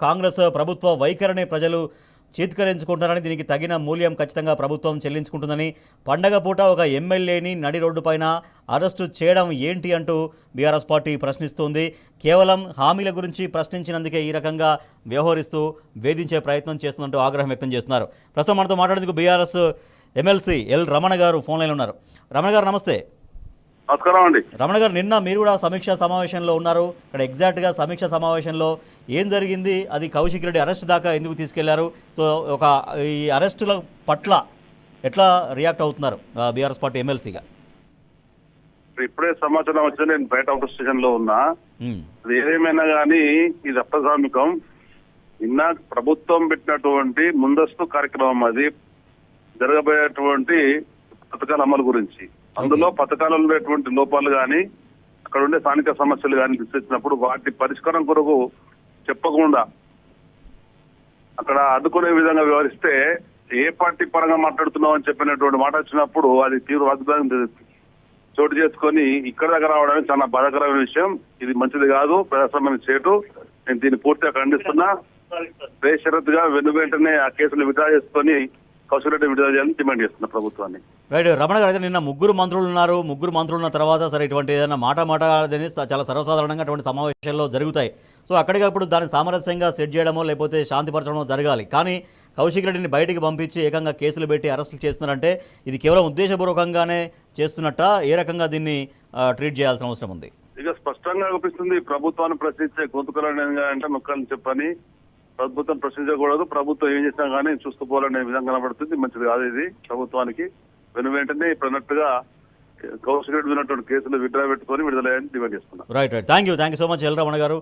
కాంగ్రెస్ ప్రభుత్వ వైఖరిని ప్రజలు చేత్కరించుకుంటారని, దీనికి తగిన మూల్యం ఖచ్చితంగా ప్రభుత్వం చెల్లించుకుంటుందని, పండగ పూట ఒక ఎమ్మెల్యేని నడి రోడ్డుపైన అరెస్టు చేయడం ఏంటి అంటూ బీఆర్ఎస్ పార్టీ ప్రశ్నిస్తోంది. కేవలం హామీల గురించి ప్రశ్నించినందుకే ఈ రకంగా వ్యవహరిస్తూ వేధించే ప్రయత్నం చేస్తున్నట్టు ఆగ్రహం వ్యక్తం చేస్తున్నారు. ప్రస్తుతం మనతో మాట్లాడేందుకు బీఆర్ఎస్ ఎమ్మెల్సీ ఎల్ రమణ గారు ఫోన్ లైన్లో ఉన్నారు. రమణ గారు నమస్తే. నమస్కారం అండి. రమణ గారు, నిన్న మీరు కూడా సమీక్షా సమావేశంలో ఉన్నారు. ఇక్కడ ఎగ్జాక్ట్గా సమీక్షా సమావేశంలో ఏం జరిగింది, అది కౌశిక్ రెడ్డి అరెస్ట్ దాకా ఎందుకు తీసుకెళ్లారు, సో ఈ అరెస్టుల పట్ల ఎట్లా రియాక్ట్ అవుతున్నారు బీఆర్ఎస్ పార్టీ ఎమ్మెల్సీగా? ఇప్పుడే సమాచారం వచ్చి నేను బయట అవుట్ స్టేషన్ లో ఉన్నా. అది ఏదేమైనా కానీ ఇది అప్రజామికం. నిన్న ప్రభుత్వం పెట్టినటువంటి ముందస్తు కార్యక్రమం, అది జరగబోయేటువంటి పథకాల అమలు గురించి. అందులో పథకాలలో ఉండేటువంటి లోపాలు కానీ, అక్కడ ఉండే స్థానిక సమస్యలు కానీ తీసుకొచ్చినప్పుడు వాటి పరిష్కారం కొరకు చెప్పకుండా అక్కడ అడ్డుకునే విధంగా వ్యవహరిస్తే, ఏ పార్టీ పరంగా మాట్లాడుతున్నావు అని చెప్పినటువంటి మాట వచ్చినప్పుడు అది తీవ్ర వాగ్దానం చోటు చేసుకొని ఇక్కడ దగ్గర రావడానికి చాలా బాధాకరమైన విషయం. ఇది మంచిది కాదు, ప్రజాస్వామ్యం చేటు. నేను దీన్ని పూర్తిగా ఖండిస్తున్నా. బేషరతుగా వెంటనే ఆ కేసులు విత్డ్రా చేసుకొని కౌశిక్ రెడ్డి విడుదల చేయాలని డిమాండ్ చేస్తున్నా ప్రభుత్వాన్ని. రైట్. రమణ గారు, అయితే నిన్న ముగ్గురు మంత్రులు ఉన్నారు. ముగ్గురు మంత్రులు ఉన్న తర్వాత సరే ఇటువంటి ఏదైనా మాట అనేది చాలా సర్వసాధారణంగా అటువంటి సమావేశాల్లో జరుగుతాయి. సో అక్కడికప్పుడు దాన్ని సామరస్యంగా సెట్ చేయడమో లేకపోతే శాంతిపరచడమో జరగాలి. కానీ కౌశిక్ రెడ్డిని బయటికి పంపించి ఏకంగా కేసులు పెట్టి అరెస్టులు చేస్తున్నారంటే ఇది కేవలం ఉద్దేశపూర్వకంగానే చేస్తున్నట్ట? ఏ రకంగా దీన్ని ట్రీట్ చేయాల్సిన అవసరం ఉంది? ఇక స్పష్టంగా అనిపిస్తుంది, ప్రభుత్వాన్ని ప్రశ్నించే గొంతుకలని అంటే నొక్కాలని చెప్పని ప్రభుత్వం ప్రశ్నించకూడదు. ప్రభుత్వం ఏం చేసినా కానీ చూస్తూ పోవాలనే విధంగా కనబడుతుంది. మంచిది కాదు ఇది ప్రభుత్వానికి. వెంటనే ఇప్పుడు అన్నట్టుగా కౌశిక్ రెడ్డి ఉన్నటువంటి కేసులు విత్డ్రా పెట్టుకొని విడుదల డిమాండ్ చేస్తున్నాం. Right. Thank you so much L Ramana గారు.